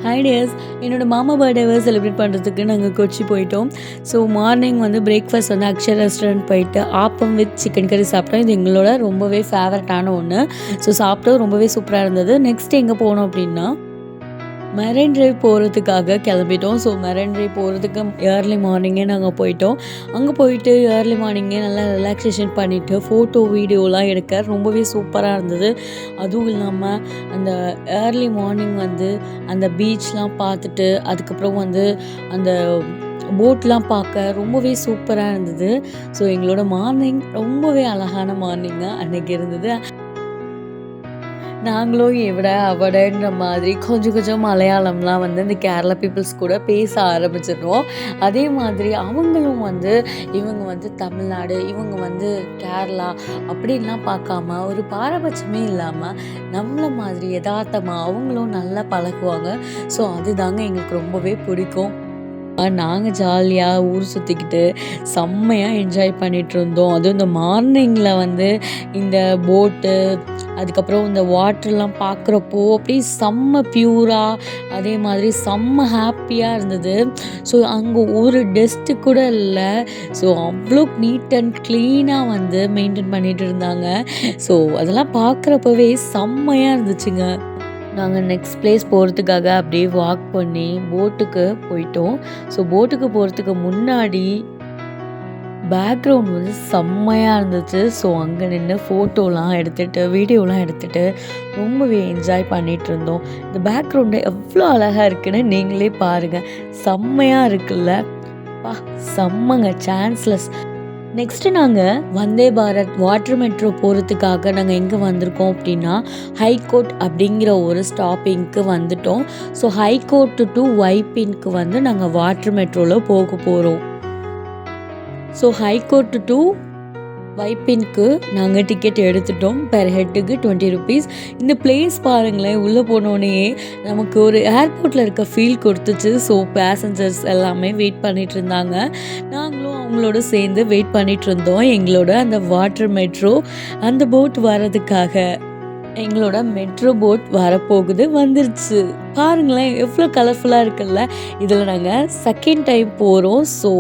Hi tears, என்னோட மாமா பர்த்டேவை celebrate பண்ணுறதுக்கு நாங்கள் கொச்சி போயிட்டோம். ஸோ மார்னிங் வந்து பிரேக்ஃபாஸ்ட் வந்து அக்ஷர் ரெஸ்டாரண்ட் போயிட்டு ஆப்பம் வித் சிக்கன் கறி சாப்பிட்டோம். இது எங்களோட ரொம்பவே ஃபேவரட்டான ஒன்று. ஸோ சாப்பிட்டோம், ரொம்பவே சூப்பராக இருந்தது. நெக்ஸ்ட் எங்கே போனோம் அப்படின்னா மெரைன் ட்ரைவ் போகிறதுக்காக கிளம்பிட்டோம். ஸோ மெரைன் ட்ரைவ் போகிறதுக்கு ஏர்லி மார்னிங்கே நாங்கள் போயிட்டோம். அங்கே போயிட்டு ஏர்லி மார்னிங்கே நல்லா ரிலாக்ஸேஷன் பண்ணிவிட்டு ஃபோட்டோ வீடியோலாம் எடுக்க ரொம்பவே சூப்பராக இருந்தது. அதுவும் இல்லாமல் அந்த ஏர்லி மார்னிங் வந்து அந்த பீச்லாம் பார்த்துட்டு அதுக்கப்புறம் வந்து அந்த போட்லாம் பார்க்க ரொம்பவே சூப்பராக இருந்தது. ஸோ எங்களோட மார்னிங் ரொம்பவே அழகான மார்னிங்காக அன்றைக்கி இருந்தது. நாங்களும் எவிட அவடன்ற மாதிரி கொஞ்சம் மலையாளம்லாம் வந்து இந்த கேரளா பீப்புள்ஸ் கூட பேச ஆரம்பிச்சிடுவோம். அதே மாதிரி அவங்களும் வந்து இவங்க வந்து தமிழ்நாடு, இவங்க வந்து கேரளா அப்படின்லாம் பார்க்காம ஒரு பாரபட்சமே இல்லாமல் நம்மளை மாதிரி யதார்த்தமாக அவங்களும் நல்லா பழகுவாங்க. ஸோ அதுதாங்க எங்களுக்கு ரொம்பவே பிடிக்கும். நாங்கள் ஜாலியாக ஊர் சுற்றிக்கிட்டு செம்மையாக என்ஜாய் பண்ணிகிட்ருந்தோம். அதுவும் இந்த மார்னிங்கில் வந்து இந்த போட்டு அதுக்கப்புறம் இந்த வாட்டர்லாம் பார்க்குறப்போ அப்படியே செம்ம ப்யூராக அதே மாதிரி செம்ம ஹாப்பியாக இருந்தது. ஸோ அங்கே ஒரு டஸ்ட்டு கூட இல்லை. ஸோ அவ்வளோ நீட் அண்ட் க்ளீனாக வந்து மெயின்டைன் பண்ணிகிட்டு இருந்தாங்க. ஸோ அதெல்லாம் பார்க்குறப்பவே செம்மையாக இருந்துச்சுங்க. நாங்கள் நெக்ஸ்ட் பிளேஸ் போகிறதுக்காக அப்படியே வாக் பண்ணி போட்டுக்கு போயிட்டோம். ஸோ போட்டுக்கு போகிறதுக்கு முன்னாடி பேக்ரவுண்ட் வந்து செம்மையாக இருந்துச்சு. ஸோ அங்கே நின்று ஃபோட்டோலாம் எடுத்துகிட்டு வீடியோலாம் எடுத்துகிட்டு ரொம்பவே என்ஜாய் பண்ணிகிட்டு இருந்தோம். இந்த பேக்ரவுண்டு எவ்வளோ அழகாக இருக்குன்னு நீங்களே பாருங்கள். செம்மையாக இருக்குல்ல, செம்மங்க, சான்ஸ்லெஸ். நெக்ஸ்ட்டு நாங்கள் வந்தே பாரத் வாட்டர் மெட்ரோ போகிறதுக்காக நாங்கள் எங்கே வந்திருக்கோம் அப்படின்னா ஹைகோர்ட் அப்படிங்கிற ஒரு ஸ்டாப்பிங்க்கு வந்துட்டோம். ஸோ ஹைகோர்ட் டு வைப்பின்க்கு வந்து நாங்கள் வாட்டர் மெட்ரோவில் போக போகிறோம். ஸோ ஹைகோர்ட் டு வைப்பின்க்கு நாங்கள் டிக்கெட் எடுத்துட்டோம். பெர் ஹெட்டுக்கு 20 rupees. இந்த பிளேஸ் பாருங்களேன், உள்ளே போனோடனே நமக்கு ஒரு ஏர்போர்ட்டில் இருக்க ஃபீல் கொடுத்துச்சு. ஸோ பேசஞ்சர்ஸ் எல்லாமே வெயிட் பண்ணிகிட்டு இருந்தாங்க. நாங்களும் அவங்களோட சேர்ந்து வெயிட் பண்ணிகிட்டு இருந்தோம். எங்களோட அந்த வாட்டர் மெட்ரோ அந்த போட் வர்றதுக்காக. எங்களோட மெட்ரோ போட் வரப்போகுது, வந்துருச்சு. பாருங்களேன் எவ்வளோ கலர்ஃபுல்லாக இருக்குல்ல. இதில் நாங்கள் செகண்ட் டைம் போகிறோம். ஸோ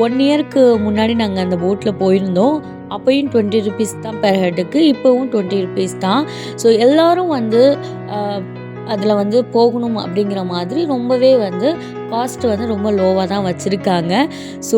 1 yearக்கு முன்னாடி நாங்கள் அந்த போட்டில் போயிருந்தோம். அப்போயும் 20 rupees தான் பெர் ஹெட்டுக்கு, இப்போவும் 20 rupees தான். ஸோ எல்லோரும் வந்து அதில் வந்து போகணும் அப்படிங்கிற மாதிரி ரொம்பவே வந்து காஸ்ட் வந்து ரொம்ப லோவாக தான் வச்சுருக்காங்க. ஸோ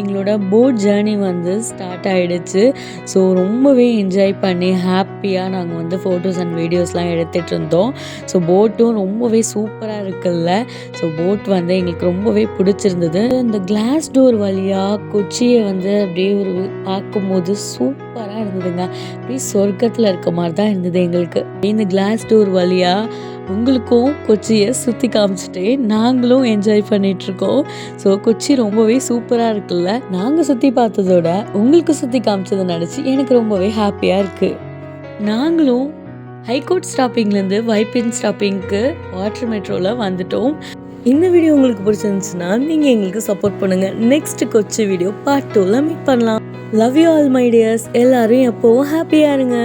எங்களோட போட் ஜேர்னி வந்து ஸ்டார்ட் ஆகிடுச்சு. ஸோ ரொம்பவே என்ஜாய் பண்ணி ஹாப்பியாக நாங்கள் வந்து ஃபோட்டோஸ் அண்ட் வீடியோஸ்லாம் எடுத்துகிட்டு இருந்தோம். ஸோ போட்டும் ரொம்பவே சூப்பராக இருக்குல்ல. ஸோ போட் வந்து எங்களுக்கு ரொம்பவே பிடிச்சிருந்தது. இந்த கிளாஸ் டோர் வழியாக கொச்சியை வந்து அப்படியே ஒரு பார்க்கும்போது சூப்பராக இருந்ததுங்க. அப்படியே சொர்க்கத்தில் இருக்க மாதிரி தான் இருந்தது எங்களுக்கு. இந்த கிளாஸ் டோர் வழியாக உங்களுக்கும் கொச்சியை சுற்றி காமிச்சிட்டே நாங்களும் என்ஜாய் பண்ணிகிட்ருக்கோம். ஸோ கொச்சி ரொம்பவே சூப்பராக இருக்குல்ல. நாங்கள் சுற்றி பார்த்ததோட உங்களுக்கு சுற்றி காமிச்சதை நினச்சி எனக்கு ரொம்பவே ஹாப்பியாக இருக்குது. நாங்களும் ஹைகோர்ட் ஸ்டாப்பிங்லேருந்து வைப்பின் ஸ்டாப்பிங்க்கு வாட்டர் மெட்ரோவில் வந்துட்டோம். இந்த வீடியோ உங்களுக்கு பிடிச்சிருந்துச்சுன்னா நீங்கள் எங்களுக்கு சப்போர்ட் பண்ணுங்கள். நெக்ஸ்ட் கொச்சி வீடியோ பார்ட் 2ல் மீட் பண்ணலாம். Love you all my tears. எல்லோரும் எப்போவும் ஹாப்பியாக இருங்க.